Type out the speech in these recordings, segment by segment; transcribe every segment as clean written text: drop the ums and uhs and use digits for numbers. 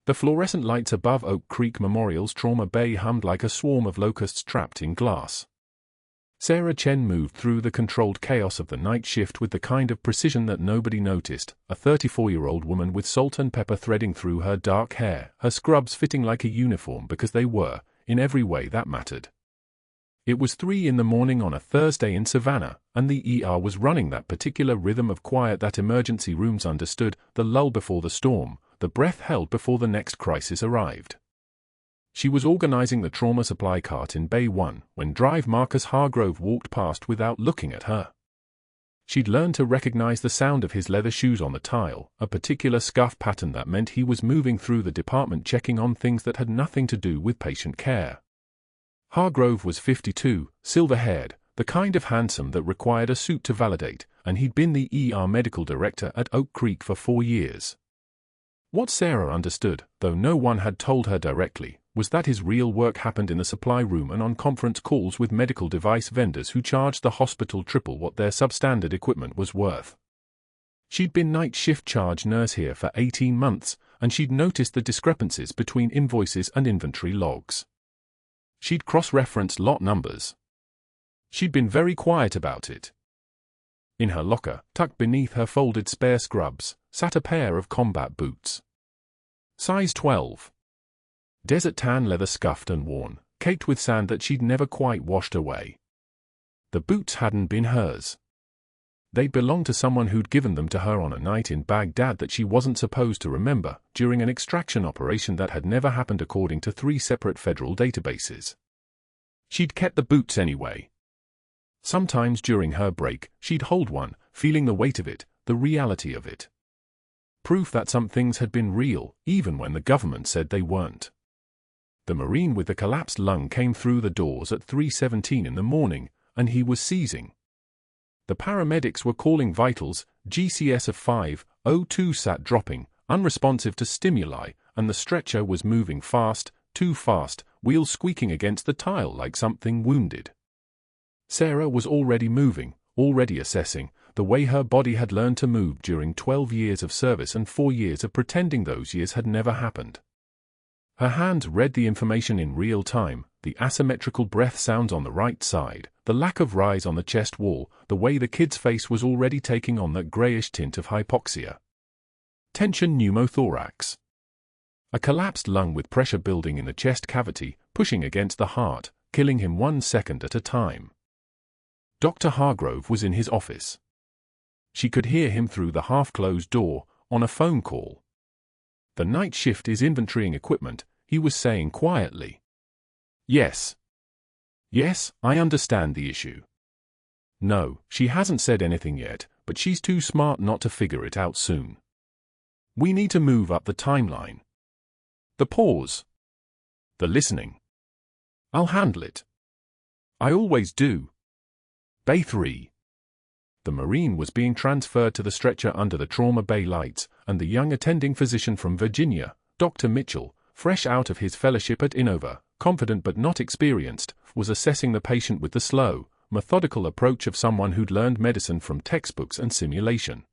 The fluorescent lights above Oak Creek Memorial's trauma bay hummed like a swarm of locusts trapped in glass. Sarah Chen moved through the controlled chaos of the night shift with the kind of precision that nobody noticed, a 34-year-old woman with salt and pepper threading through her dark hair, her scrubs fitting like a uniform because they were, in every way that mattered. It was 3 in the morning on a Thursday in Savannah, and the ER was running that particular rhythm of quiet that emergency rooms understood, the lull before the storm, the breath held before the next crisis arrived. She was organizing the trauma supply cart in Bay 1 when Drive Marcus Hargrove walked past without looking at her. She'd learned to recognize the sound of his leather shoes on the tile, a particular scuff pattern that meant he was moving through the department checking on things that had nothing to do with patient care. Hargrove was 52, silver-haired, the kind of handsome that required a suit to validate, and he'd been the ER medical director at Oak Creek for 4 years. What Sarah understood, though no one had told her directly, was that his real work happened in the supply room and on conference calls with medical device vendors who charged the hospital triple what their substandard equipment was worth. She'd been night shift charge nurse here for 18 months, and she'd noticed the discrepancies between invoices and inventory logs. She'd cross-referenced lot numbers. She'd been very quiet about it. In her locker, tucked beneath her folded spare scrubs, sat a pair of combat boots. Size 12. Desert tan leather scuffed and worn, caked with sand that she'd never quite washed away. The boots hadn't been hers. They'd belonged to someone who'd given them to her on a night in Baghdad that she wasn't supposed to remember, during an extraction operation that had never happened according to 3 separate federal databases. She'd kept the boots anyway. Sometimes during her break, she'd hold one, feeling the weight of it, the reality of it. Proof that some things had been real, even when the government said they weren't. The Marine with the collapsed lung came through the doors at 3:17 in the morning, and he was seizing. The paramedics were calling vitals, GCS of 5:02 sat dropping, unresponsive to stimuli, and the stretcher was moving fast, too fast, wheels squeaking against the tile like something wounded. Sarah was already moving, already assessing, the way her body had learned to move during 12 years of service and 4 years of pretending those years had never happened. Her hands read the information in real time, the asymmetrical breath sounds on the right side, the lack of rise on the chest wall, the way the kid's face was already taking on that grayish tint of hypoxia. Tension pneumothorax. A collapsed lung with pressure building in the chest cavity, pushing against the heart, killing him 1 second at a time. Dr. Hargrove was in his office. She could hear him through the half-closed door, on a phone call. The night shift is inventorying equipment, he was saying quietly. Yes. Yes, I understand the issue. No, she hasn't said anything yet, but she's too smart not to figure it out soon. We need to move up the timeline. The pause. The listening. I'll handle it. I always do. Bay 3. The Marine was being transferred to the stretcher under the trauma bay lights, and the young attending physician from Virginia, Dr. Mitchell, fresh out of his fellowship at Innova, confident but not experienced, was assessing the patient with the slow, methodical approach of someone who'd learned medicine from textbooks and simulation.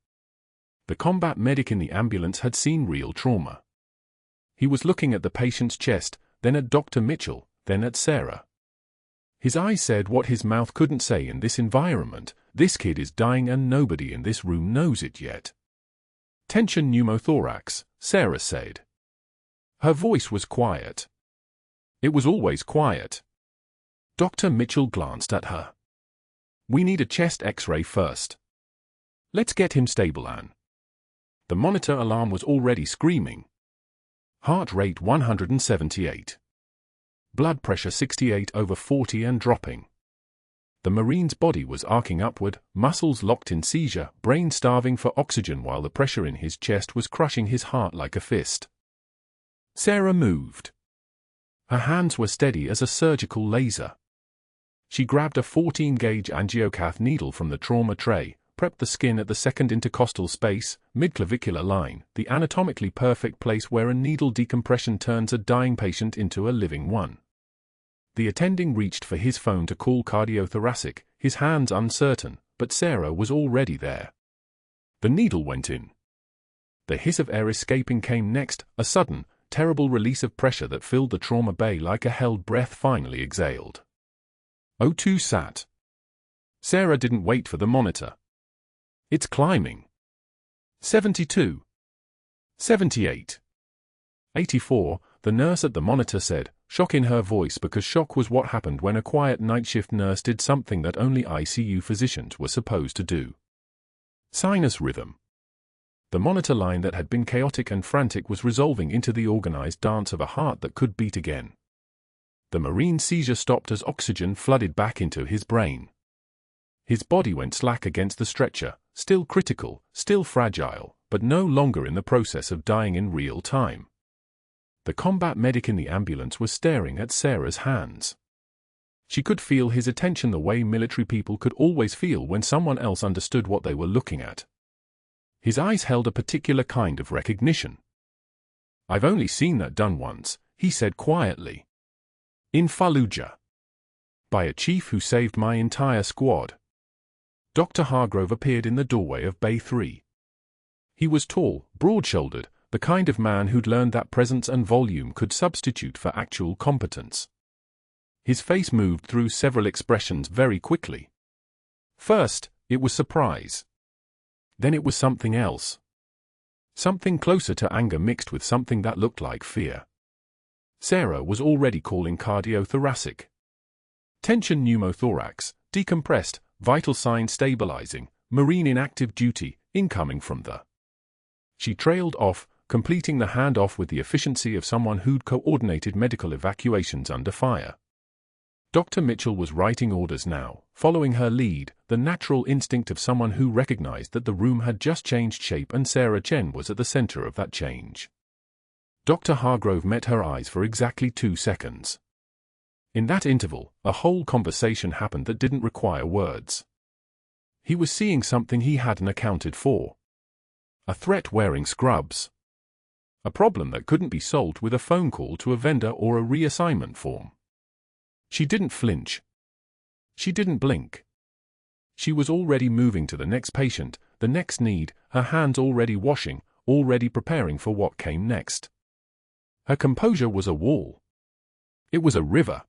The combat medic in the ambulance had seen real trauma. He was looking at the patient's chest, then at Dr. Mitchell, then at Sarah. His eyes said what his mouth couldn't say in this environment: this kid is dying and nobody in this room knows it yet. Tension pneumothorax, Sarah said. Her voice was quiet. It was always quiet. Dr. Mitchell glanced at her. We need a chest x-ray first. Let's get him stable, Anne. The monitor alarm was already screaming. Heart rate 178. Blood pressure 68/40 and dropping. The Marine's body was arcing upward, muscles locked in seizure, brain starving for oxygen while the pressure in his chest was crushing his heart like a fist. Sarah moved. Her hands were steady as a surgical laser. She grabbed a 14-gauge angiocath needle from the trauma tray, prepped the skin at the second intercostal space, mid-clavicular line, the anatomically perfect place where a needle decompression turns a dying patient into a living one. The attending reached for his phone to call cardiothoracic, his hands uncertain, but Sarah was already there. The needle went in. The hiss of air escaping came next, a sudden, terrible release of pressure that filled the trauma bay like a held breath finally exhaled. O2 sat. Sarah didn't wait for the monitor. It's climbing. 72. 78. 84, the nurse at the monitor said, shock in her voice because shock was what happened when a quiet night shift nurse did something that only ICU physicians were supposed to do. Sinus rhythm. The monitor line that had been chaotic and frantic was resolving into the organized dance of a heart that could beat again. The Marine's seizure stopped as oxygen flooded back into his brain. His body went slack against the stretcher, still critical, still fragile, but no longer in the process of dying in real time. The combat medic in the ambulance was staring at Sarah's hands. She could feel his attention the way military people could always feel when someone else understood what they were looking at. His eyes held a particular kind of recognition. I've only seen that done once, he said quietly. In Fallujah. By a chief who saved my entire squad. Dr. Hargrove appeared in the doorway of Bay 3. He was tall, broad-shouldered, the kind of man who'd learned that presence and volume could substitute for actual competence. His face moved through several expressions very quickly. First, it was surprise. Then it was something else. Something closer to anger mixed with something that looked like fear. Sarah was already calling cardiothoracic. Tension pneumothorax, decompressed, vital sign stabilizing, Marine in active duty, incoming from the. She trailed off, completing the handoff with the efficiency of someone who'd coordinated medical evacuations under fire. Dr. Mitchell was writing orders now, following her lead, the natural instinct of someone who recognized that the room had just changed shape and Sarah Chen was at the center of that change. Dr. Hargrove met her eyes for exactly 2 seconds. In that interval, a whole conversation happened that didn't require words. He was seeing something he hadn't accounted for. A threat wearing scrubs. A problem that couldn't be solved with a phone call to a vendor or a reassignment form. She didn't flinch. She didn't blink. She was already moving to the next patient, the next need, her hands already washing, already preparing for what came next. Her composure was a wall. It was a river.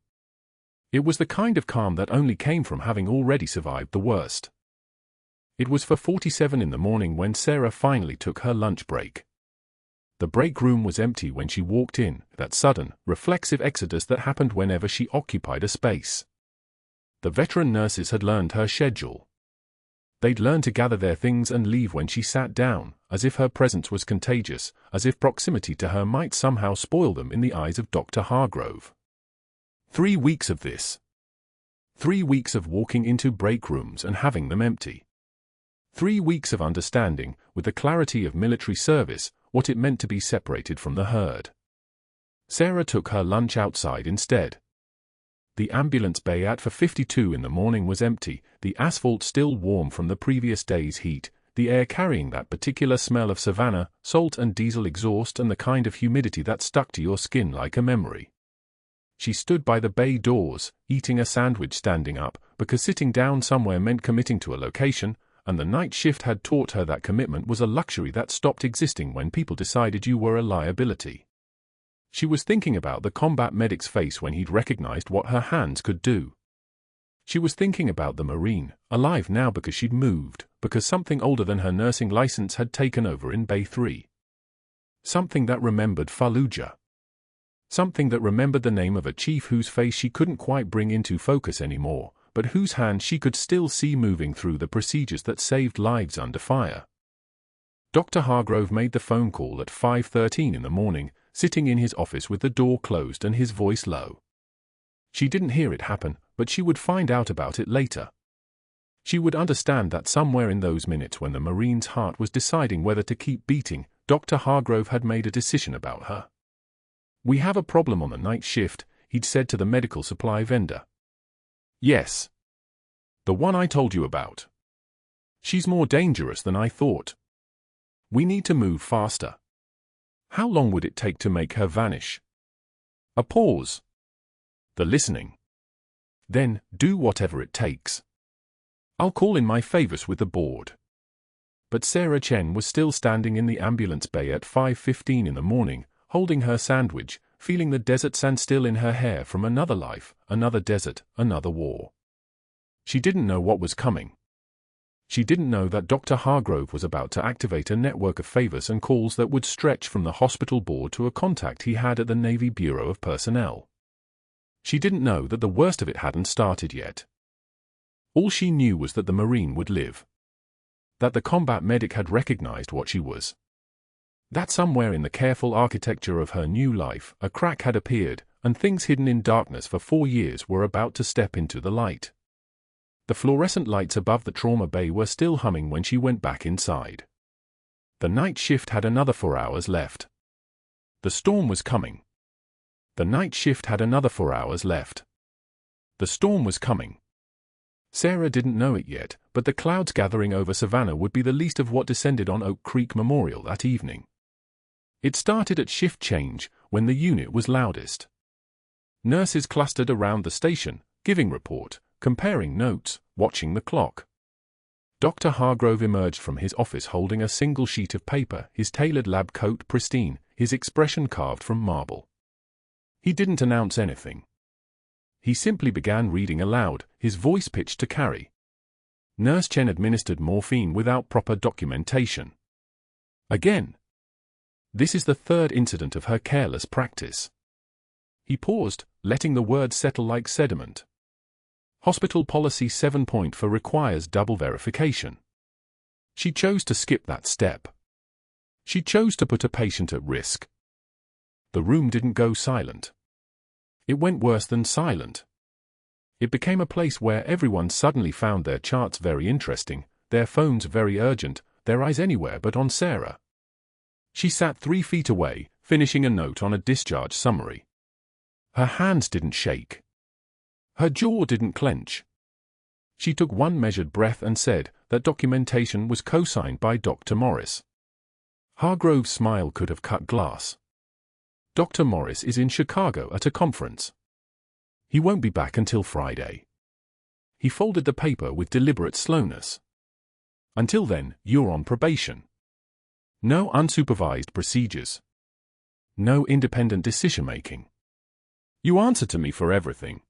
It was the kind of calm that only came from having already survived the worst. It was 4:47 in the morning when Sarah finally took her lunch break. The break room was empty when she walked in, that sudden, reflexive exodus that happened whenever she occupied a space. The veteran nurses had learned her schedule. They'd learn to gather their things and leave when she sat down, as if her presence was contagious, as if proximity to her might somehow spoil them in the eyes of Dr. Hargrove. 3 weeks of this. 3 weeks of walking into break rooms and having them empty. 3 weeks of understanding, with the clarity of military service, what it meant to be separated from the herd. Sarah took her lunch outside instead. The ambulance bay at 4:52 in the morning was empty, the asphalt still warm from the previous day's heat, the air carrying that particular smell of Savannah, salt and diesel exhaust and the kind of humidity that stuck to your skin like a memory. She stood by the bay doors, eating a sandwich standing up, because sitting down somewhere meant committing to a location, and the night shift had taught her that commitment was a luxury that stopped existing when people decided you were a liability. She was thinking about the combat medic's face when he'd recognized what her hands could do. She was thinking about the Marine, alive now because she'd moved, because something older than her nursing license had taken over in Bay 3. Something that remembered Fallujah. Something that remembered the name of a chief whose face she couldn't quite bring into focus anymore, but whose hand she could still see moving through the procedures that saved lives under fire. Dr. Hargrove made the phone call at 5:13 in the morning, sitting in his office with the door closed and his voice low. She didn't hear it happen, but she would find out about it later. She would understand that somewhere in those minutes when the Marine's heart was deciding whether to keep beating, Dr. Hargrove had made a decision about her. "We have a problem on the night shift," he'd said to the medical supply vendor. "Yes. The one I told you about. She's more dangerous than I thought. We need to move faster. How long would it take to make her vanish?" A pause. The listening. Then, "Do whatever it takes. I'll call in my favors with the board." But Sarah Chen was still standing in the ambulance bay at 5:15 in the morning, holding her sandwich, feeling the desert sand still in her hair from another life, another desert, another war. She didn't know what was coming. She didn't know that Dr. Hargrove was about to activate a network of favors and calls that would stretch from the hospital board to a contact he had at the Navy Bureau of Personnel. She didn't know that the worst of it hadn't started yet. All she knew was that the Marine would live. That the combat medic had recognized what she was. That somewhere in the careful architecture of her new life, a crack had appeared, and things hidden in darkness for 4 years were about to step into the light. The fluorescent lights above the trauma bay were still humming when she went back inside. The night shift had another 4 hours left. The storm was coming. The night shift had another 4 hours left. The storm was coming. Sarah didn't know it yet, but the clouds gathering over Savannah would be the least of what descended on Oak Creek Memorial that evening. It started at shift change, when the unit was loudest. Nurses clustered around the station, giving report, comparing notes, watching the clock. Dr. Hargrove emerged from his office holding a single sheet of paper, his tailored lab coat pristine, his expression carved from marble. He didn't announce anything. He simply began reading aloud, his voice pitched to carry. Nurse Chen administered morphine without proper documentation. Again. This is the third incident of her careless practice. He paused, letting the words settle like sediment. Hospital Policy 7.4 requires double verification. She chose to skip that step. She chose to put a patient at risk. The room didn't go silent. It went worse than silent. It became a place where everyone suddenly found their charts very interesting, their phones very urgent, their eyes anywhere but on Sarah. She sat 3 feet away, finishing a note on a discharge summary. Her hands didn't shake. Her jaw didn't clench. She took one measured breath and said that documentation was co-signed by Dr. Morris. Hargrove's smile could have cut glass. Dr. Morris is in Chicago at a conference. He won't be back until Friday. He folded the paper with deliberate slowness. Until then, you're on probation. No unsupervised procedures. No independent decision-making. You answer to me for everything.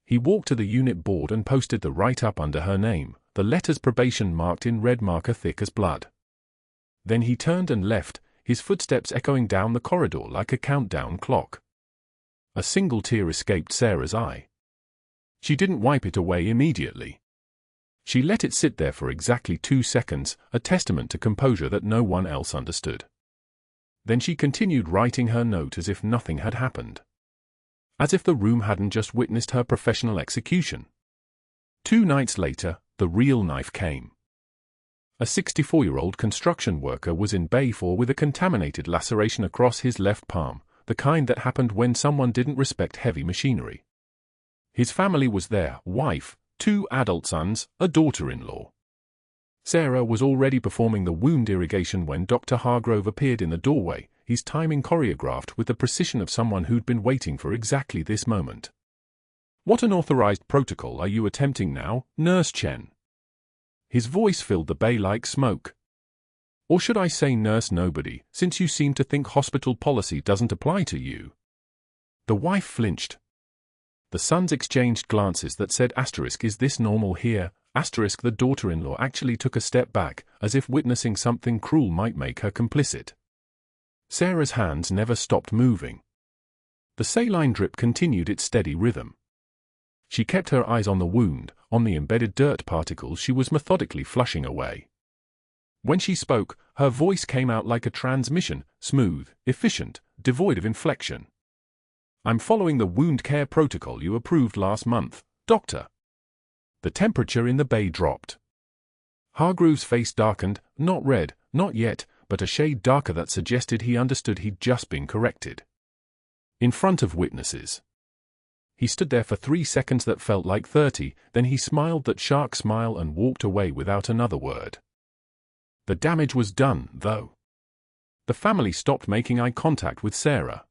He walked to the unit board and posted the write-up under her name, the letters probation marked in red marker thick as blood. Then he turned and left, his footsteps echoing down the corridor like a countdown clock. A single tear escaped Sarah's eye. She didn't wipe it away immediately. She let it sit there for exactly 2 seconds, a testament to composure that no one else understood. Then she continued writing her note as if nothing had happened. As if the room hadn't just witnessed her professional execution. 2 nights later, the real knife came. A 64-year-old construction worker was in Bay 4 with a contaminated laceration across his left palm, the kind that happened when someone didn't respect heavy machinery. His family was there, wife, 2 adult sons, a daughter-in-law. Sarah was already performing the wound irrigation when Dr. Hargrove appeared in the doorway, his timing choreographed with the precision of someone who'd been waiting for exactly this moment. What unauthorized protocol are you attempting now, Nurse Chen? His voice filled the bay like smoke. Or should I say Nurse Nobody, since you seem to think hospital policy doesn't apply to you? The wife flinched. The sons exchanged glances that said asterisk is this normal here, asterisk the daughter-in-law actually took a step back, as if witnessing something cruel might make her complicit. Sarah's hands never stopped moving. The saline drip continued its steady rhythm. She kept her eyes on the wound, on the embedded dirt particles she was methodically flushing away. When she spoke, her voice came out like a transmission, smooth, efficient, devoid of inflection. I'm following the wound care protocol you approved last month, Doctor. The temperature in the bay dropped. Hargrove's face darkened, not red, not yet, but a shade darker that suggested he understood he'd just been corrected. In front of witnesses. He stood there for 3 seconds that felt like 30, then he smiled that shark smile and walked away without another word. The damage was done, though. The family stopped making eye contact with Sarah.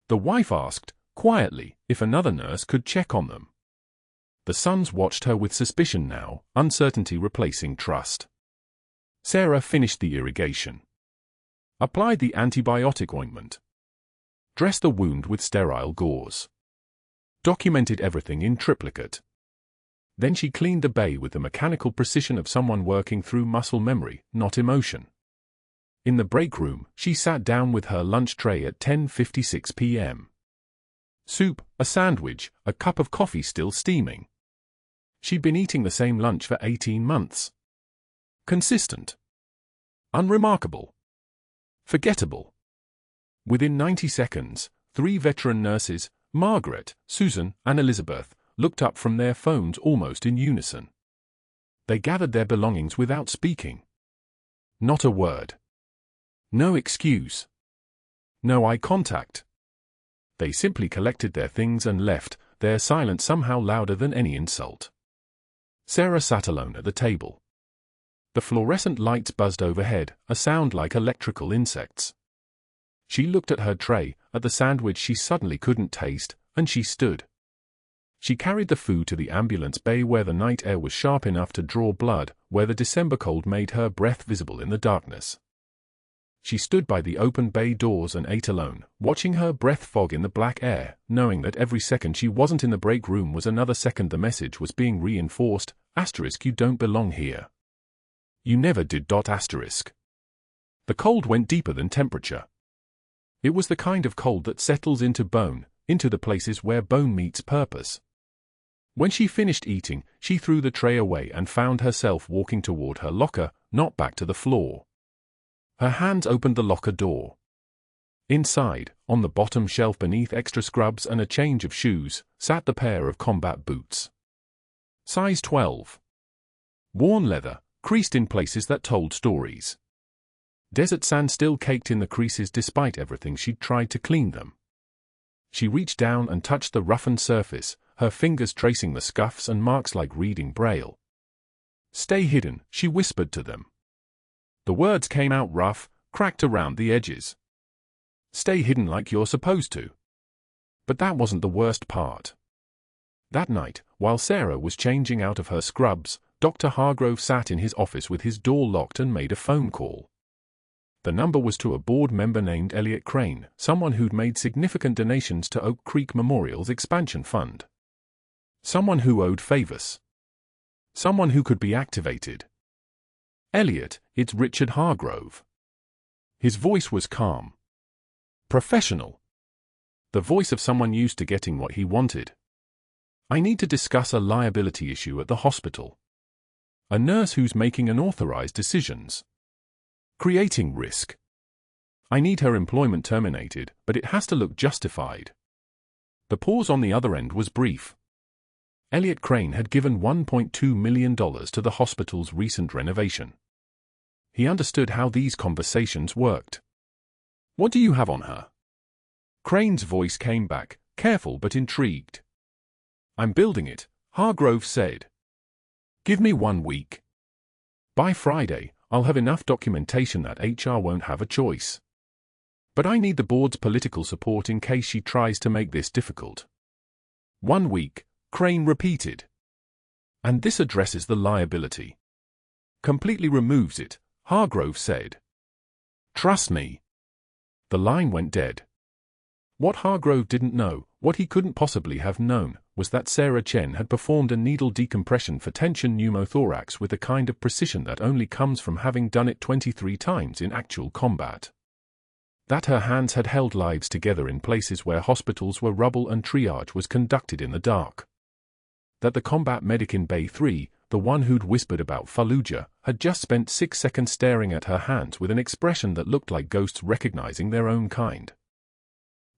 The wife asked, quietly, if another nurse could check on them. The sons watched her with suspicion now, uncertainty replacing trust. Sarah finished the irrigation. Applied the antibiotic ointment. Dressed the wound with sterile gauze. Documented everything in triplicate. Then she cleaned the bay with the mechanical precision of someone working through muscle memory, not emotion. In the break room, she sat down with her lunch tray at 10:56 p.m. Soup, a sandwich, a cup of coffee still steaming. She'd been eating the same lunch for 18 months. Consistent. Unremarkable. Forgettable. Within 90 seconds, 3 veteran nurses, Margaret, Susan, and Elizabeth, looked up from their phones almost in unison. They gathered their belongings without speaking. Not a word. No excuse. No eye contact. They simply collected their things and left, their silence somehow louder than any insult. Sarah sat alone at the table. The fluorescent lights buzzed overhead, a sound like electrical insects. She looked at her tray, at the sandwich she suddenly couldn't taste, and she stood. She carried the food to the ambulance bay where the night air was sharp enough to draw blood, where the December cold made her breath visible in the darkness. She stood by the open bay doors and ate alone, watching her breath fog in the black air, knowing that every second she wasn't in the break room was another second the message was being reinforced, *, you don't belong here. You never did. *. The cold went deeper than temperature. It was the kind of cold that settles into bone, into the places where bone meets purpose. When she finished eating, she threw the tray away and found herself walking toward her locker, not back to the floor. Her hands opened the locker door. Inside, on the bottom shelf beneath extra scrubs and a change of shoes, sat the pair of combat boots. Size 12. Worn leather, creased in places that told stories. Desert sand still caked in the creases despite everything she'd tried to clean them. She reached down and touched the roughened surface, her fingers tracing the scuffs and marks like reading Braille. "Stay hidden," she whispered to them. The words came out rough, cracked around the edges. Stay hidden like you're supposed to. But that wasn't the worst part. That night, while Sarah was changing out of her scrubs, Dr. Hargrove sat in his office with his door locked and made a phone call. The number was to a board member named Elliot Crane, someone who'd made significant donations to Oak Creek Memorial's expansion fund. Someone who owed favors. Someone who could be activated. "Elliot, it's Richard Hargrove." His voice was calm. Professional. The voice of someone used to getting what he wanted. "I need to discuss a liability issue at the hospital. A nurse who's making unauthorized decisions. Creating risk. I need her employment terminated, but it has to look justified." The pause on the other end was brief. Elliot Crane had given $1.2 million to the hospital's recent renovation. He understood how these conversations worked. "What do you have on her?" Crane's voice came back, careful but intrigued. "I'm building it," Hargrove said. "Give me 1 week. By Friday, I'll have enough documentation that HR won't have a choice. But I need the board's political support in case she tries to make this difficult." 1 week, Crane repeated. "And this addresses the liability. Completely removes it," Hargrove said. "Trust me." The line went dead. What Hargrove didn't know, what he couldn't possibly have known, was that Sarah Chen had performed a needle decompression for tension pneumothorax with the kind of precision that only comes from having done it 23 times in actual combat. That her hands had held lives together in places where hospitals were rubble and triage was conducted in the dark. That the combat medic in Bay 3, the one who'd whispered about Fallujah, had just spent 6 seconds staring at her hands with an expression that looked like ghosts recognizing their own kind.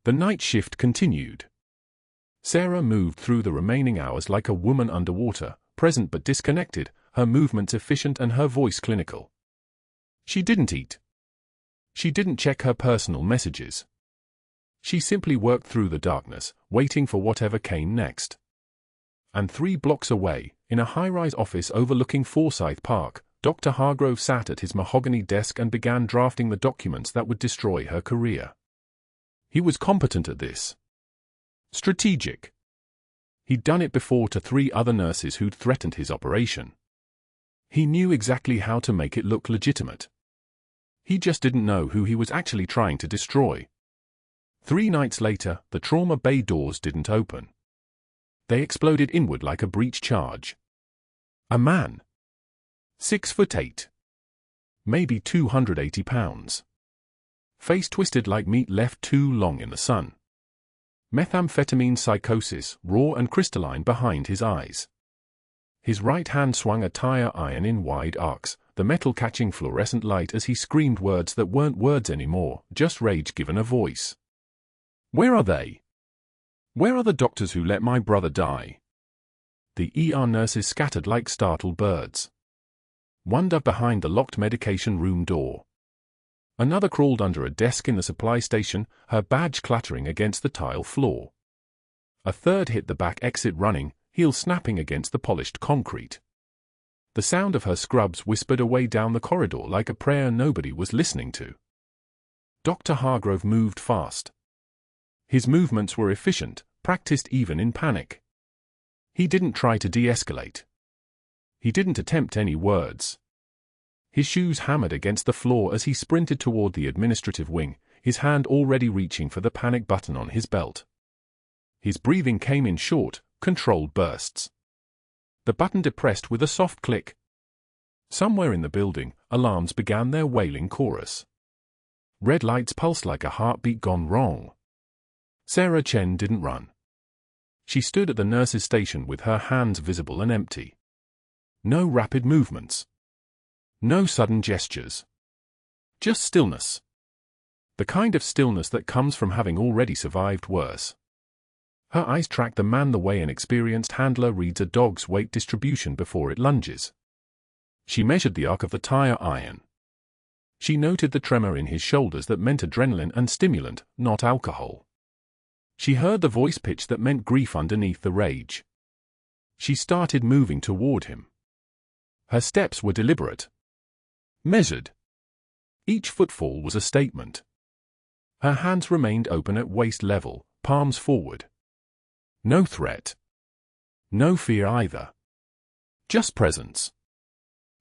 The night shift continued. Sarah moved through the remaining hours like a woman underwater, present but disconnected, her movements efficient and her voice clinical. She didn't eat. She didn't check her personal messages. She simply worked through the darkness, waiting for whatever came next. And 3 blocks away, in a high-rise office overlooking Forsyth Park, Dr. Hargrove sat at his mahogany desk and began drafting the documents that would destroy her career. He was competent at this. Strategic. He'd done it before to 3 other nurses who'd threatened his operation. He knew exactly how to make it look legitimate. He just didn't know who he was actually trying to destroy. 3 nights later, the trauma bay doors didn't open. They exploded inward like a breech charge. A man. 6'8". Maybe 280 pounds. Face twisted like meat left too long in the sun. Methamphetamine psychosis, raw and crystalline behind his eyes. His right hand swung a tire iron in wide arcs, the metal catching fluorescent light as he screamed words that weren't words anymore, just rage given a voice. Where are they? Where are the doctors who let my brother die? The ER nurses scattered like startled birds. One dove behind the locked medication room door. Another crawled under a desk in the supply station, her badge clattering against the tile floor. A third hit the back exit running, heels snapping against the polished concrete. The sound of her scrubs whispered away down the corridor like a prayer nobody was listening to. Dr. Hargrove moved fast. His movements were efficient, practiced even in panic. He didn't try to de-escalate. He didn't attempt any words. His shoes hammered against the floor as he sprinted toward the administrative wing, his hand already reaching for the panic button on his belt. His breathing came in short, controlled bursts. The button depressed with a soft click. Somewhere in the building, alarms began their wailing chorus. Red lights pulsed like a heartbeat gone wrong. Sarah Chen didn't run. She stood at the nurse's station with her hands visible and empty. No rapid movements. No sudden gestures. Just stillness. The kind of stillness that comes from having already survived worse. Her eyes tracked the man the way an experienced handler reads a dog's weight distribution before it lunges. She measured the arc of the tire iron. She noted the tremor in his shoulders that meant adrenaline and stimulant, not alcohol. She heard the voice pitch that meant grief underneath the rage. She started moving toward him. Her steps were deliberate. Measured. Each footfall was a statement. Her hands remained open at waist level, palms forward. No threat. No fear either. Just presence.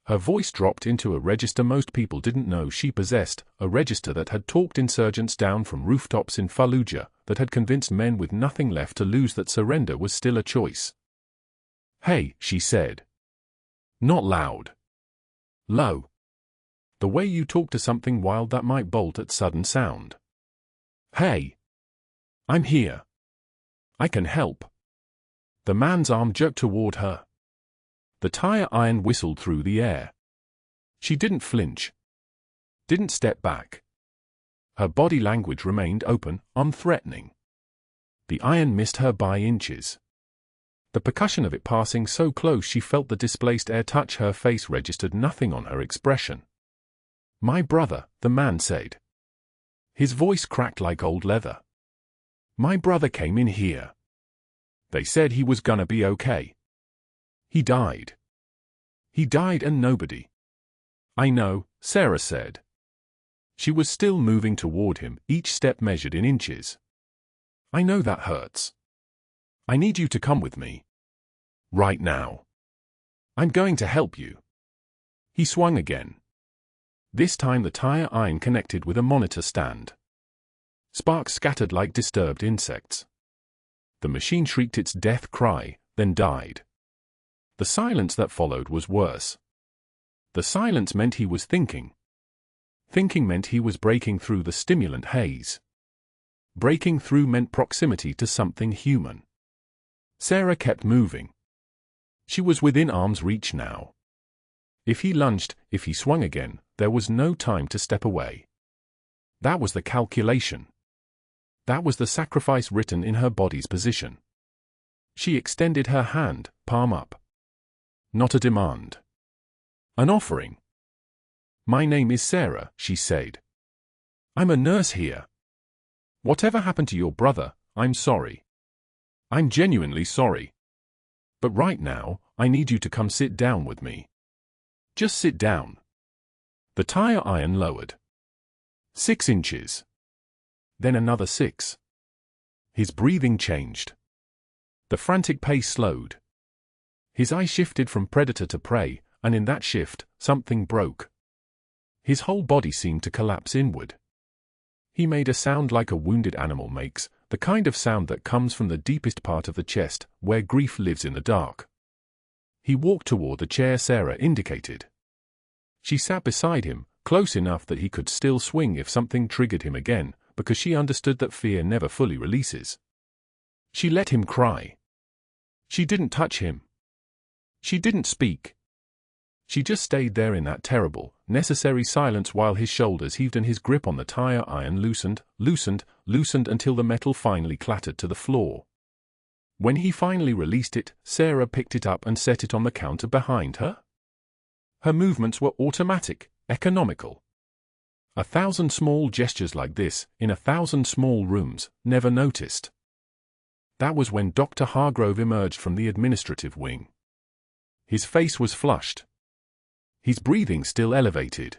Her voice dropped into a register most people didn't know she possessed, a register that had talked insurgents down from rooftops in Fallujah, that had convinced men with nothing left to lose that surrender was still a choice. Hey, she said. Not loud. Low. The way you talk to something wild that might bolt at sudden sound. Hey. I'm here. I can help. The man's arm jerked toward her. The tire iron whistled through the air. She didn't flinch. Didn't step back. Her body language remained open, unthreatening. The iron missed her by inches. The percussion of it passing so close she felt the displaced air touch her face registered nothing on her expression. My brother, the man said. His voice cracked like old leather. My brother came in here. They said he was gonna be okay. He died. He died and nobody. I know, Sarah said. She was still moving toward him, each step measured in inches. I know that hurts. I need you to come with me. Right now. I'm going to help you. He swung again. This time the tire iron connected with a monitor stand. Sparks scattered like disturbed insects. The machine shrieked its death cry, then died. The silence that followed was worse. The silence meant he was thinking. Thinking meant he was breaking through the stimulant haze. Breaking through meant proximity to something human. Sarah kept moving. She was within arm's reach now. If he lunged, if he swung again, there was no time to step away. That was the calculation. That was the sacrifice written in her body's position. She extended her hand, palm up. Not a demand. An offering. My name is Sarah, she said. I'm a nurse here. Whatever happened to your brother, I'm sorry. I'm genuinely sorry. But right now, I need you to come sit down with me. Just sit down. The tire iron lowered. 6 inches. Then another 6. His breathing changed. The frantic pace slowed. His eye shifted from predator to prey, and in that shift, something broke. His whole body seemed to collapse inward. He made a sound like a wounded animal makes, the kind of sound that comes from the deepest part of the chest, where grief lives in the dark. He walked toward the chair Sarah indicated. She sat beside him, close enough that he could still swing if something triggered him again, because she understood that fear never fully releases. She let him cry. She didn't touch him. She didn't speak. She just stayed there in that terrible, necessary silence while his shoulders heaved and his grip on the tire iron loosened until the metal finally clattered to the floor. When he finally released it, Sarah picked it up and set it on the counter behind her. Her movements were automatic, economical. 1,000 small gestures like this, in 1,000 small rooms, never noticed. That was when Dr. Hargrove emerged from the administrative wing. His face was flushed. His breathing still elevated.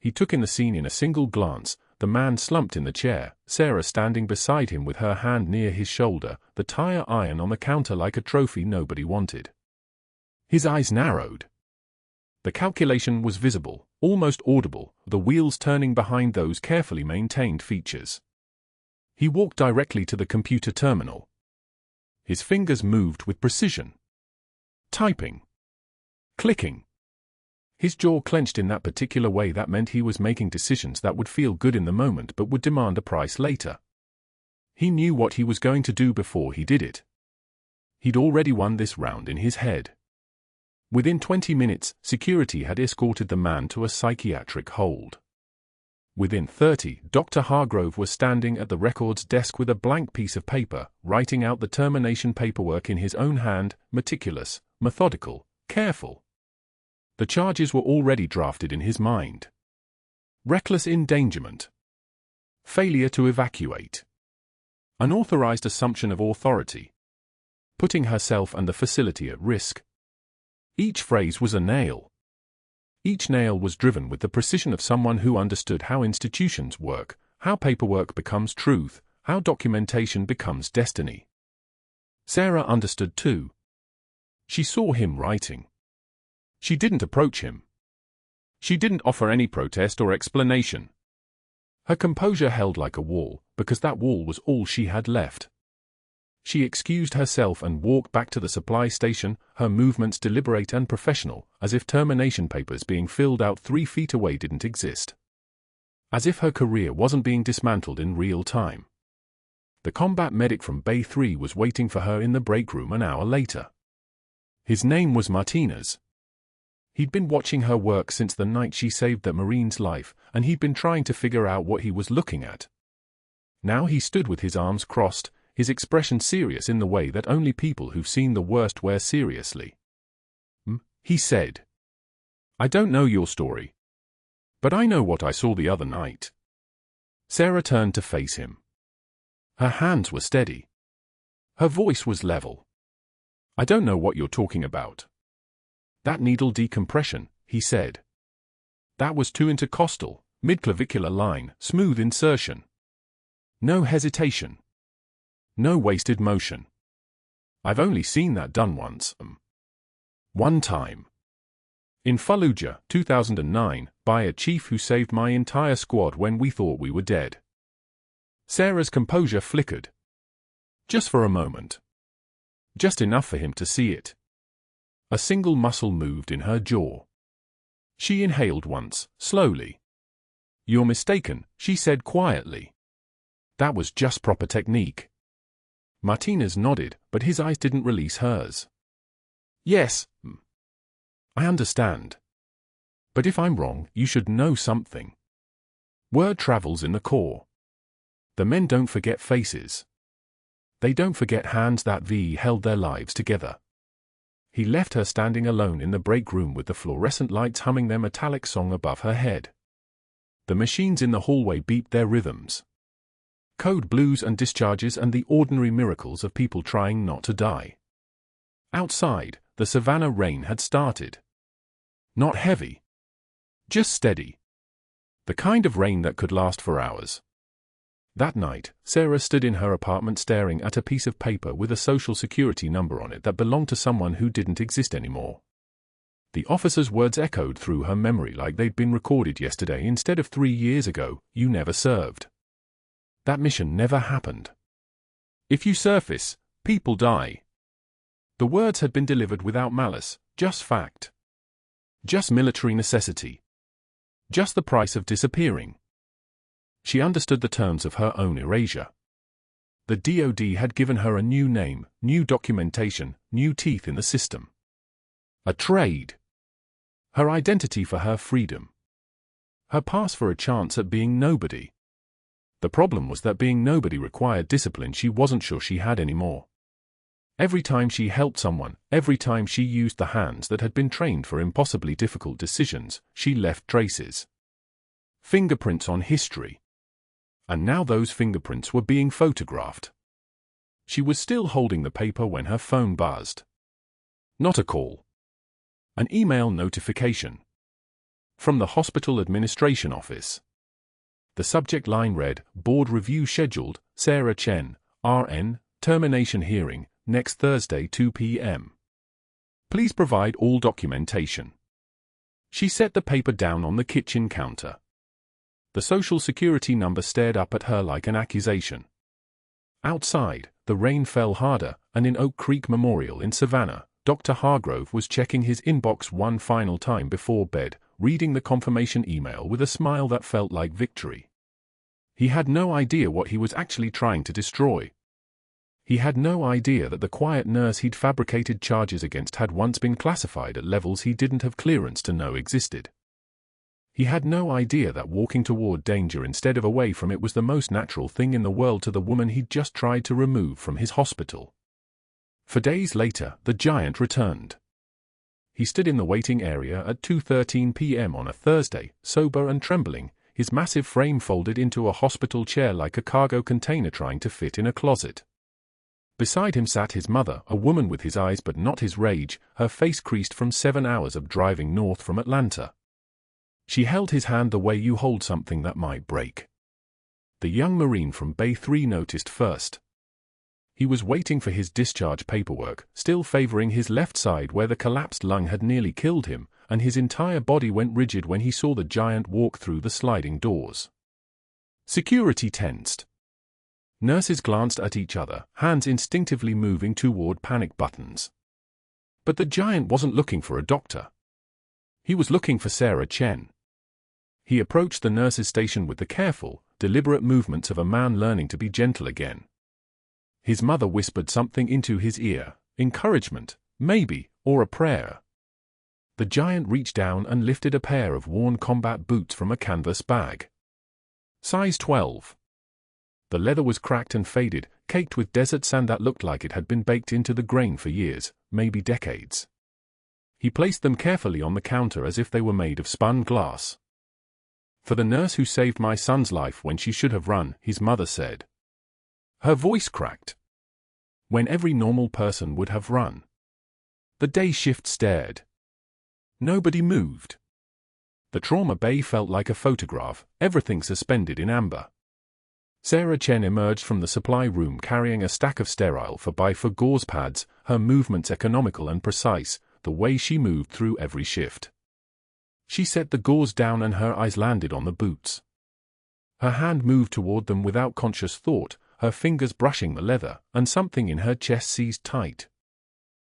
He took in the scene in a single glance, the man slumped in the chair, Sarah standing beside him with her hand near his shoulder, the tire iron on the counter like a trophy nobody wanted. His eyes narrowed. The calculation was visible, almost audible, the wheels turning behind those carefully maintained features. He walked directly to the computer terminal. His fingers moved with precision. Typing. Clicking. His jaw clenched in that particular way that meant he was making decisions that would feel good in the moment but would demand a price later. He knew what he was going to do before he did it. He'd already won this round in his head. Within 20 minutes, security had escorted the man to a psychiatric hold. Within 30, Dr. Hargrove was standing at the records desk with a blank piece of paper, writing out the termination paperwork in his own hand, meticulous, methodical, careful. The charges were already drafted in his mind. Reckless endangerment. Failure to evacuate. Unauthorized assumption of authority. Putting herself and the facility at risk. Each phrase was a nail. Each nail was driven with the precision of someone who understood how institutions work, how paperwork becomes truth, how documentation becomes destiny. Sarah understood too. She saw him writing. She didn't approach him. She didn't offer any protest or explanation. Her composure held like a wall, because that wall was all she had left. She excused herself and walked back to the supply station, her movements deliberate and professional, as if termination papers being filled out 3 feet away didn't exist. As if her career wasn't being dismantled in real time. The combat medic from Bay 3 was waiting for her in the break room an hour later. His name was Martinez. He'd been watching her work since the night she saved that Marine's life, and he'd been trying to figure out what he was looking at. Now he stood with his arms crossed, his expression serious in the way that only people who've seen the worst wear seriously. He said. I don't know your story. But I know what I saw the other night. Sarah turned to face him. Her hands were steady. Her voice was level. I don't know what you're talking about. That needle decompression, he said. That was too intercostal, midclavicular line, smooth insertion. No hesitation. No wasted motion. I've only seen that done once. One time. In Fallujah, 2009, by a chief who saved my entire squad when we thought we were dead. Sarah's composure flickered. Just for a moment. Just enough for him to see it. A single muscle moved in her jaw. She inhaled once, slowly. You're mistaken, she said quietly. That was just proper technique. Martinez nodded, but his eyes didn't release hers. Yes, I understand. But if I'm wrong, you should know something. Word travels in the core. The men don't forget faces. They don't forget hands that held their lives together. He left her standing alone in the break room with the fluorescent lights humming their metallic song above her head. The machines in the hallway beeped their rhythms. Code blues and discharges and the ordinary miracles of people trying not to die. Outside, the Savannah rain had started. Not heavy. Just steady. The kind of rain that could last for hours. That night, Sarah stood in her apartment staring at a piece of paper with a social security number on it that belonged to someone who didn't exist anymore. The officer's words echoed through her memory like they'd been recorded yesterday instead of 3 years ago. You never served. That mission never happened. If you surface, people die. The words had been delivered without malice, just fact. Just military necessity. Just the price of disappearing. She understood the terms of her own erasure. The DoD had given her a new name, new documentation, new teeth in the system. A trade. Her identity for her freedom. Her pass for a chance at being nobody. The problem was that being nobody required discipline she wasn't sure she had anymore. Every time she helped someone, every time she used the hands that had been trained for impossibly difficult decisions, she left traces. Fingerprints on history. And now those fingerprints were being photographed. She was still holding the paper when her phone buzzed. Not a call. An email notification. From the hospital administration office. The subject line read, Board review scheduled, Sarah Chen, RN, termination hearing, next Thursday 2 p.m. Please provide all documentation. She set the paper down on the kitchen counter. The social security number stared up at her like an accusation. Outside, the rain fell harder, and in Oak Creek Memorial in Savannah, Dr. Hargrove was checking his inbox one final time before bed, reading the confirmation email with a smile that felt like victory. He had no idea what he was actually trying to destroy. He had no idea that the quiet nurse he'd fabricated charges against had once been classified at levels he didn't have clearance to know existed. He had no idea that walking toward danger instead of away from it was the most natural thing in the world to the woman he'd just tried to remove from his hospital. For days later, the giant returned. He stood in the waiting area at 2:13 p.m. on a Thursday, sober and trembling, his massive frame folded into a hospital chair like a cargo container trying to fit in a closet. Beside him sat his mother, a woman with his eyes but not his rage, her face creased from 7 hours of driving north from Atlanta. She held his hand the way you hold something that might break. The young Marine from Bay 3 noticed first. He was waiting for his discharge paperwork, still favoring his left side where the collapsed lung had nearly killed him, and his entire body went rigid when he saw the giant walk through the sliding doors. Security tensed. Nurses glanced at each other, hands instinctively moving toward panic buttons. But the giant wasn't looking for a doctor. He was looking for Sarah Chen. He approached the nurse's station with the careful, deliberate movements of a man learning to be gentle again. His mother whispered something into his ear, encouragement, maybe, or a prayer. The giant reached down and lifted a pair of worn combat boots from a canvas bag. Size 12. The leather was cracked and faded, caked with desert sand that looked like it had been baked into the grain for years, maybe decades. He placed them carefully on the counter as if they were made of spun glass. For the nurse who saved my son's life when she should have run, his mother said. Her voice cracked. When every normal person would have run. The day shift stared. Nobody moved. The trauma bay felt like a photograph, everything suspended in amber. Sarah Chen emerged from the supply room carrying a stack of sterile 4x4 gauze pads, her movements economical and precise, the way she moved through every shift. She set the gauze down and her eyes landed on the boots. Her hand moved toward them without conscious thought, her fingers brushing the leather, and something in her chest seized tight.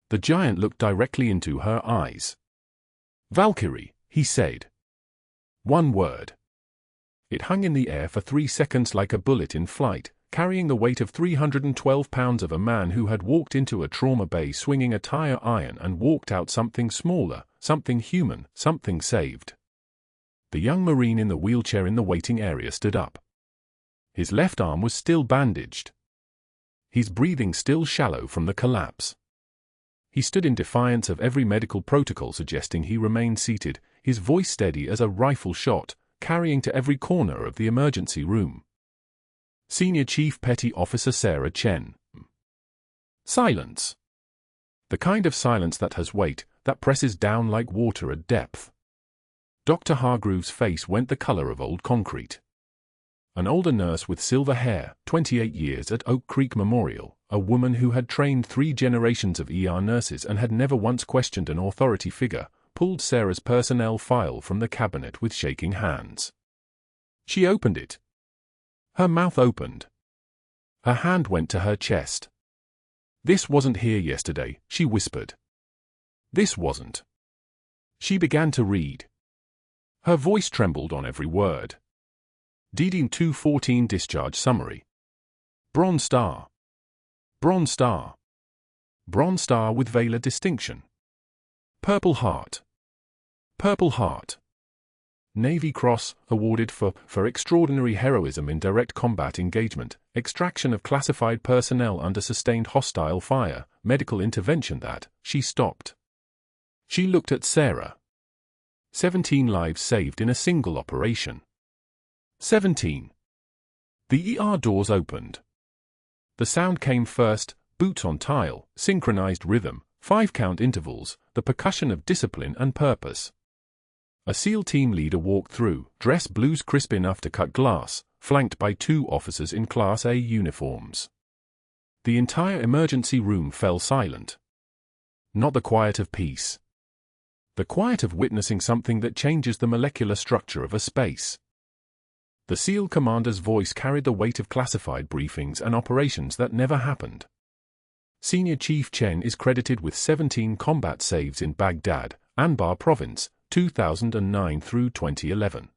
The giant looked directly into her eyes. Valkyrie, he said. One word. It hung in the air for 3 seconds like a bullet in flight, carrying the weight of 312 pounds of a man who had walked into a trauma bay swinging a tire iron and walked out something smaller, something human, something saved. The young Marine in the wheelchair in the waiting area stood up. His left arm was still bandaged. His breathing still shallow from the collapse. He stood in defiance of every medical protocol suggesting he remain seated, his voice steady as a rifle shot, carrying to every corner of the emergency room. Senior Chief Petty Officer Sarah Chen. Silence. The kind of silence that has weight, that presses down like water at depth. Dr. Hargrove's face went the color of old concrete. An older nurse with silver hair, 28 years at Oak Creek Memorial, a woman who had trained 3 generations of ER nurses and had never once questioned an authority figure, pulled Sarah's personnel file from the cabinet with shaking hands. She opened it. Her mouth opened. Her hand went to her chest. "This wasn't here yesterday," she whispered. "This wasn't." She began to read. Her voice trembled on every word. DD 214 Discharge Summary. Bronze Star. Bronze Star. Bronze Star with Valor Distinction. Purple Heart. Purple Heart. Navy Cross, awarded for extraordinary heroism in direct combat engagement, extraction of classified personnel under sustained hostile fire, medical intervention that, she stopped. She looked at Sarah. 17 lives saved in a single operation. 17. The ER doors opened. The sound came first, boots on tile, synchronized rhythm, 5-count intervals, the percussion of discipline and purpose. A SEAL team leader walked through, dress blues crisp enough to cut glass, flanked by 2 officers in Class A uniforms. The entire emergency room fell silent. Not the quiet of peace. The quiet of witnessing something that changes the molecular structure of a space. The SEAL commander's voice carried the weight of classified briefings and operations that never happened. Senior Chief Chen is credited with 17 combat saves in Baghdad, Anbar Province, 2009 through 2011.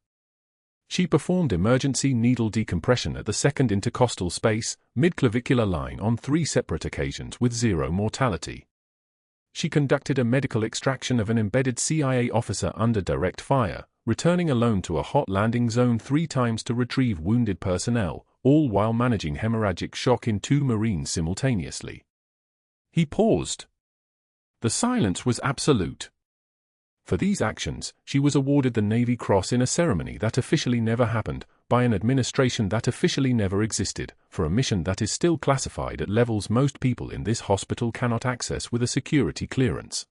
She performed emergency needle decompression at the second intercostal space, midclavicular line on 3 separate occasions with 0 mortality. She conducted a medical extraction of an embedded CIA officer under direct fire, returning alone to a hot landing zone 3 times to retrieve wounded personnel, all while managing hemorrhagic shock in 2 Marines simultaneously. He paused. The silence was absolute. For these actions, she was awarded the Navy Cross in a ceremony that officially never happened, by an administration that officially never existed, for a mission that is still classified at levels most people in this hospital cannot access with a security clearance.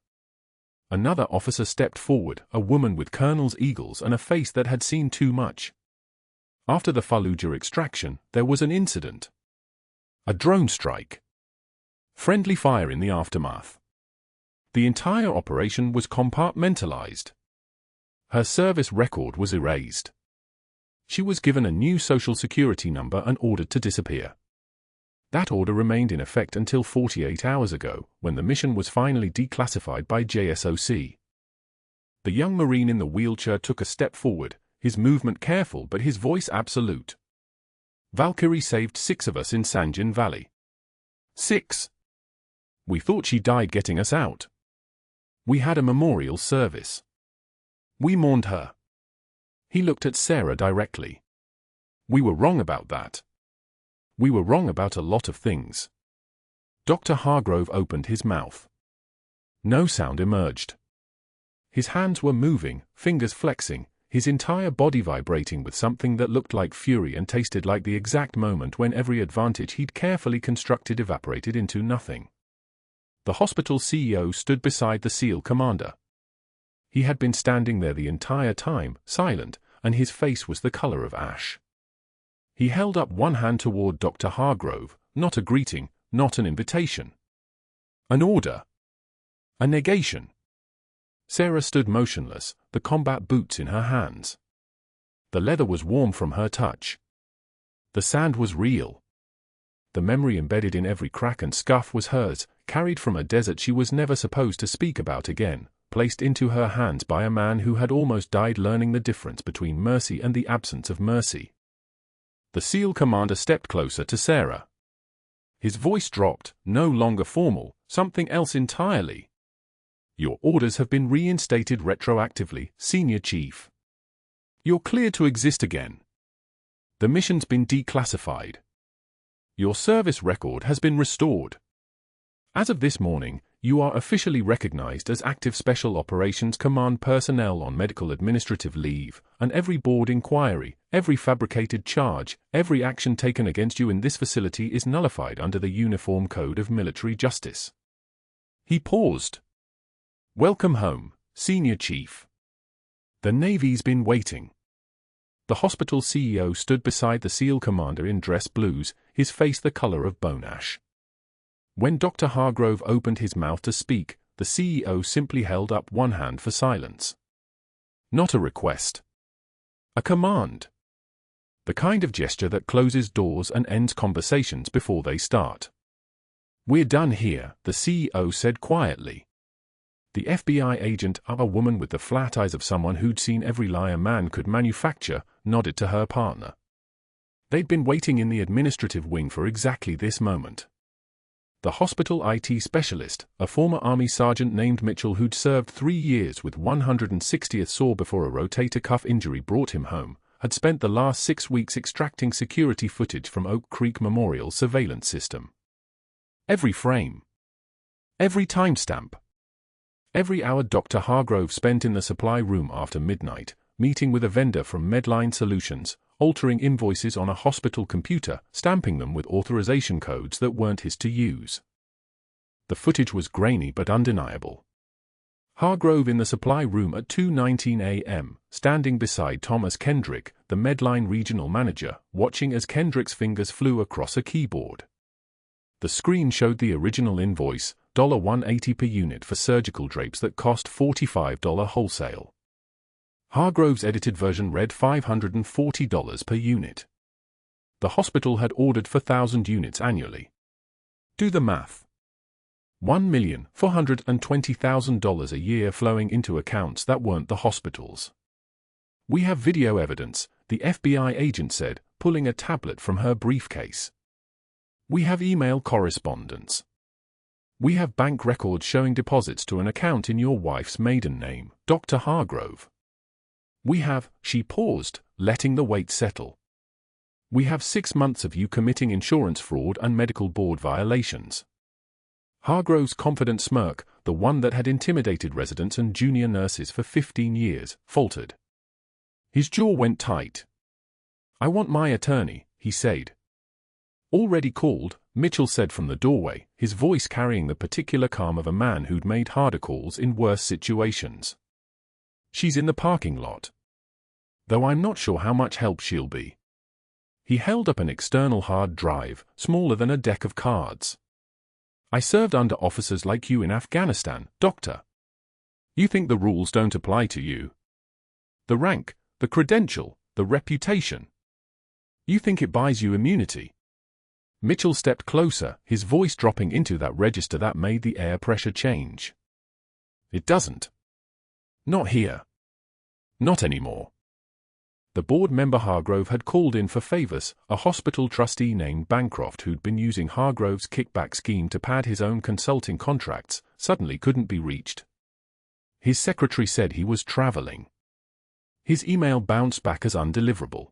Another officer stepped forward, a woman with colonel's eagles and a face that had seen too much. After the Fallujah extraction, there was an incident. A drone strike. Friendly fire in the aftermath. The entire operation was compartmentalized. Her service record was erased. She was given a new social security number and ordered to disappear. That order remained in effect until 48 hours ago, when the mission was finally declassified by JSOC. The young Marine in the wheelchair took a step forward, his movement careful but his voice absolute. "Valkyrie saved 6 of us in Sanjin Valley. 6. We thought she died getting us out. We had a memorial service. We mourned her." He looked at Sarah directly. "We were wrong about that. We were wrong about a lot of things." Dr. Hargrove opened his mouth. No sound emerged. His hands were moving, fingers flexing, his entire body vibrating with something that looked like fury and tasted like the exact moment when every advantage he'd carefully constructed evaporated into nothing. The hospital CEO stood beside the SEAL commander. He had been standing there the entire time, silent, and his face was the color of ash. He held up one hand toward Dr. Hargrove, not a greeting, not an invitation. An order. A negation. Sarah stood motionless, the combat boots in her hands. The leather was warm from her touch. The sand was real. The memory embedded in every crack and scuff was hers, carried from a desert she was never supposed to speak about again, placed into her hands by a man who had almost died learning the difference between mercy and the absence of mercy. The SEAL commander stepped closer to Sarah. His voice dropped, no longer formal, something else entirely. "Your orders have been reinstated retroactively, Senior Chief. You're cleared to exist again. The mission's been declassified. Your service record has been restored. As of this morning, you are officially recognized as active Special Operations Command personnel on medical administrative leave, and every board inquiry, every fabricated charge, every action taken against you in this facility is nullified under the Uniform Code of Military Justice." He paused. "Welcome home, Senior Chief. The Navy's been waiting." The hospital CEO stood beside the SEAL commander in dress blues, his face the color of bone ash. When Dr. Hargrove opened his mouth to speak, the CEO simply held up one hand for silence. Not a request. A command. The kind of gesture that closes doors and ends conversations before they start. "We're done here," the CEO said quietly. The FBI agent, a woman with the flat eyes of someone who'd seen every lie a man could manufacture, nodded to her partner. They'd been waiting in the administrative wing for exactly this moment. The hospital IT specialist, a former Army sergeant named Mitchell who'd served 3 years with 160th SAW before a rotator cuff injury brought him home, had spent the last 6 weeks extracting security footage from Oak Creek Memorial's surveillance system. Every frame. Every timestamp. Every hour Dr. Hargrove spent in the supply room after midnight, meeting with a vendor from Medline Solutions, altering invoices on a hospital computer, stamping them with authorization codes that weren't his to use. The footage was grainy but undeniable. Hargrove in the supply room at 2:19 a.m., standing beside Thomas Kendrick, the Medline regional manager, watching as Kendrick's fingers flew across a keyboard. The screen showed the original invoice, $180 per unit for surgical drapes that cost $45 wholesale. Hargrove's edited version read $540 per unit. The hospital had ordered 4,000 units annually. Do the math. $1,420,000 a year flowing into accounts that weren't the hospital's. "We have video evidence," the FBI agent said, pulling a tablet from her briefcase. "We have email correspondence. We have bank records showing deposits to an account in your wife's maiden name, Dr. Hargrove. We have," she paused, letting the weight settle. "We have 6 months of you committing insurance fraud and medical board violations." Hargrove's confident smirk, the one that had intimidated residents and junior nurses for 15 years, faltered. His jaw went tight. "I want my attorney," he said. "Already called," Mitchell said from the doorway, his voice carrying the particular calm of a man who'd made harder calls in worse situations. "She's in the parking lot. Though I'm not sure how much help she'll be." He held up an external hard drive, smaller than a deck of cards. "I served under officers like you in Afghanistan, Doctor. You think the rules don't apply to you? The rank, the credential, the reputation. You think it buys you immunity?" Mitchell stepped closer, his voice dropping into that register that made the air pressure change. "It doesn't. Not here. Not anymore." The board member Hargrove had called in for Favors, a hospital trustee named Bancroft who'd been using Hargrove's kickback scheme to pad his own consulting contracts, suddenly couldn't be reached. His secretary said he was traveling. His email bounced back as undeliverable.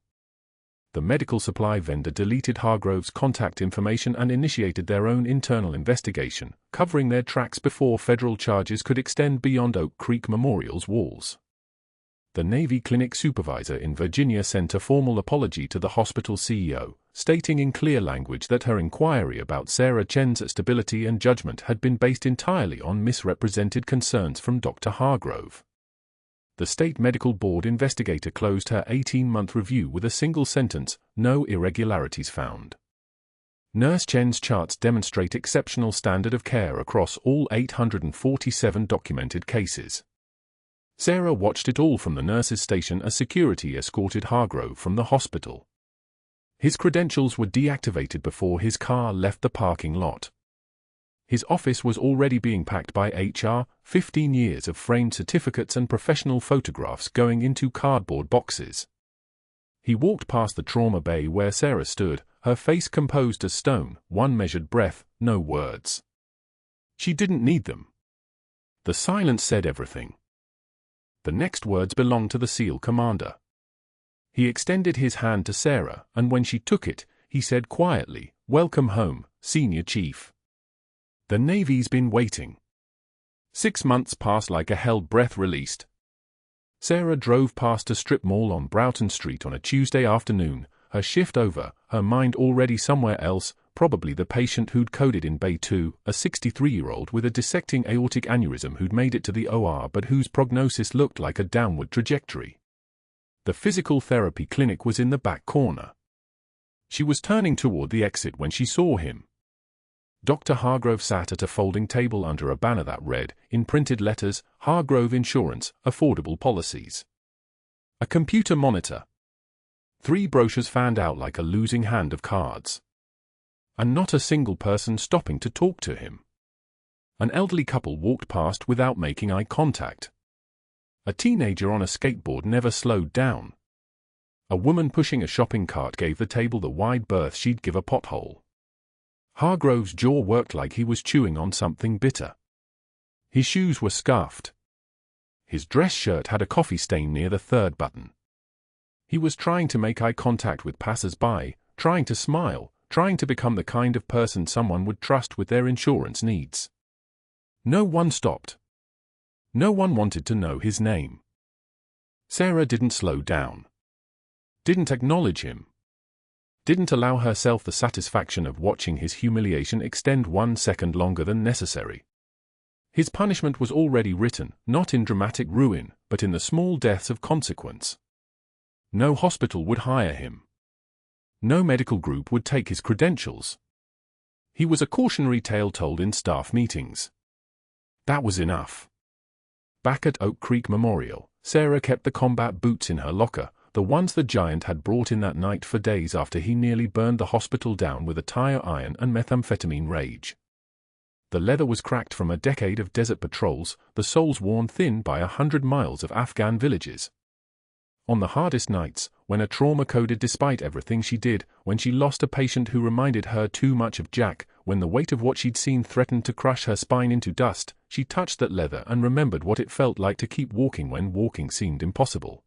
The medical supply vendor deleted Hargrove's contact information and initiated their own internal investigation, covering their tracks before federal charges could extend beyond Oak Creek Memorial's walls. The Navy clinic supervisor in Virginia sent a formal apology to the hospital CEO, stating in clear language that her inquiry about Sarah Chen's stability and judgment had been based entirely on misrepresented concerns from Dr. Hargrove. The state medical board investigator closed her 18-month review with a single sentence, "No irregularities found." Nurse Chen's charts demonstrate exceptional standard of care across all 847 documented cases. Sarah watched it all from the nurse's station as security escorted Hargrove from the hospital. His credentials were deactivated before his car left the parking lot. His office was already being packed by HR, 15 years of framed certificates and professional photographs going into cardboard boxes. He walked past the trauma bay where Sarah stood, her face composed as stone, one measured breath, no words. She didn't need them. The silence said everything. The next words belonged to the SEAL commander. He extended his hand to Sarah, and when she took it, he said quietly, "Welcome home, Senior Chief. The Navy's been waiting." 6 months passed like a held breath released. Sarah drove past a strip mall on Broughton Street on a Tuesday afternoon, her shift over, her mind already somewhere else, probably the patient who'd coded in Bay 2, a 63-year-old with a dissecting aortic aneurysm who'd made it to the OR but whose prognosis looked like a downward trajectory. The physical therapy clinic was in the back corner. She was turning toward the exit when she saw him. Dr. Hargrove sat at a folding table under a banner that read, in printed letters, Hargrove Insurance, Affordable Policies. A computer monitor. 3 brochures fanned out like a losing hand of cards. And not a single person stopping to talk to him. An elderly couple walked past without making eye contact. A teenager on a skateboard never slowed down. A woman pushing a shopping cart gave the table the wide berth she'd give a pothole. Hargrove's jaw worked like he was chewing on something bitter. His shoes were scuffed. His dress shirt had a coffee stain near the 3rd button. He was trying to make eye contact with passers-by, trying to smile, trying to become the kind of person someone would trust with their insurance needs. No one stopped. No one wanted to know his name. Sarah didn't slow down. Didn't acknowledge him. Didn't allow herself the satisfaction of watching his humiliation extend 1 second longer than necessary. His punishment was already written, not in dramatic ruin, but in the small deaths of consequence. No hospital would hire him. No medical group would take his credentials. He was a cautionary tale told in staff meetings. That was enough. Back at Oak Creek Memorial, Sarah kept the combat boots in her locker, the ones the giant had brought in that night for days after he nearly burned the hospital down with a tire iron and methamphetamine rage. The leather was cracked from a decade of desert patrols, the soles worn thin by 100 miles of Afghan villages. On the hardest nights, when a trauma coded despite everything she did, when she lost a patient who reminded her too much of Jack, when the weight of what she'd seen threatened to crush her spine into dust, she touched that leather and remembered what it felt like to keep walking when walking seemed impossible.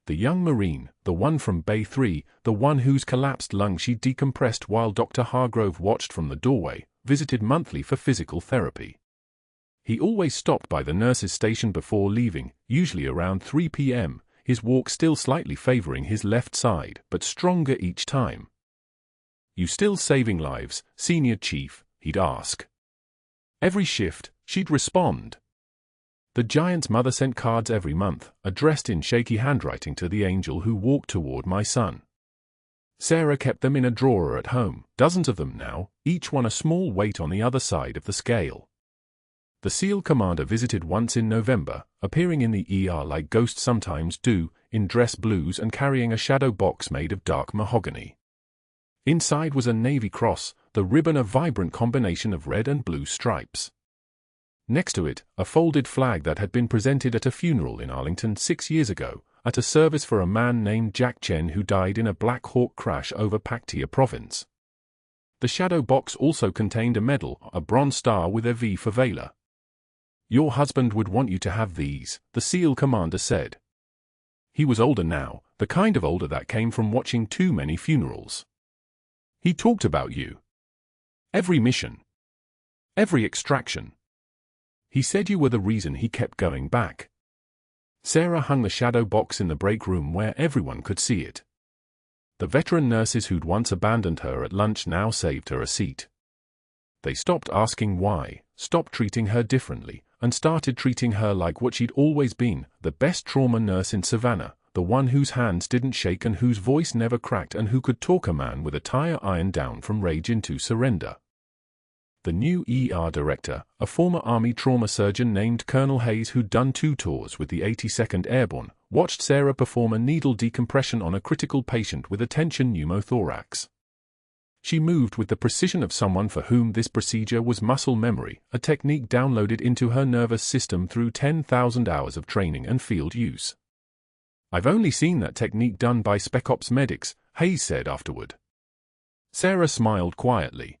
The young Marine, the one from Bay 3, the one whose collapsed lung she decompressed while Dr. Hargrove watched from the doorway, visited monthly for physical therapy. He always stopped by the nurse's station before leaving, usually around 3 p.m., his walk still slightly favoring his left side, but stronger each time. "You still saving lives, Senior Chief?" he'd ask. Every shift, she'd respond. The giant's mother sent cards every month, addressed in shaky handwriting to the angel who walked toward my son. Sarah kept them in a drawer at home, dozens of them now, each one a small weight on the other side of the scale. The SEAL commander visited once in November, appearing in the ER like ghosts sometimes do, in dress blues and carrying a shadow box made of dark mahogany. Inside was a Navy cross, the ribbon a vibrant combination of red and blue stripes. Next to it, a folded flag that had been presented at a funeral in Arlington 6 years ago, at a service for a man named Jack Chen who died in a Black Hawk crash over Paktia province. The shadow box also contained a medal, a bronze star with a V for Valor. "Your husband would want you to have these," the SEAL commander said. He was older now, the kind of older that came from watching too many funerals. He talked about you. Every mission. Every extraction. He said you were the reason he kept going back. Sarah hung the shadow box in the break room where everyone could see it. The veteran nurses who'd once abandoned her at lunch now saved her a seat. They stopped asking why, stopped treating her differently, and started treating her like what she'd always been, the best trauma nurse in Savannah, the one whose hands didn't shake and whose voice never cracked and who could talk a man with a tire iron down from rage into surrender. The new ER director, a former Army trauma surgeon named Colonel Hayes who'd done 2 tours with the 82nd Airborne, watched Sarah perform a needle decompression on a critical patient with a tension pneumothorax. She moved with the precision of someone for whom this procedure was muscle memory, a technique downloaded into her nervous system through 10,000 hours of training and field use. "I've only seen that technique done by Spec Ops medics," Hayes said afterward. Sarah smiled quietly.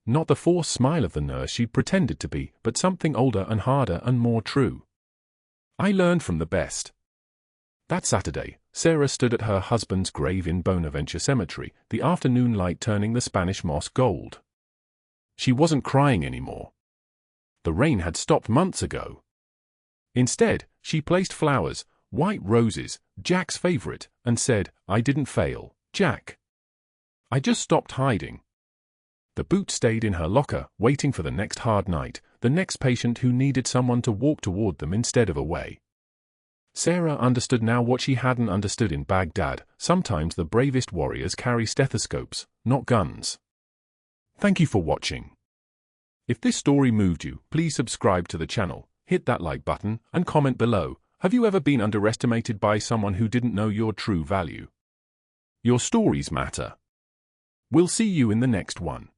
Not the forced smile of the nurse she'd pretended to be, but something older and harder and more true. "I learned from the best." That Saturday, Sarah stood at her husband's grave in Bonaventure Cemetery, the afternoon light turning the Spanish moss gold. She wasn't crying anymore. The rain had stopped months ago. Instead, she placed flowers, white roses, Jack's favorite, and said, "I didn't fail, Jack. I just stopped hiding." The boot stayed in her locker, waiting for the next hard night, the next patient who needed someone to walk toward them instead of away. Sarah understood now what she hadn't understood in Baghdad. Sometimes the bravest warriors carry stethoscopes, not guns. Thank you for watching. If this story moved you, please subscribe to the channel, hit that like button, and comment below. Have you ever been underestimated by someone who didn't know your true value? Your stories matter. We'll see you in the next one.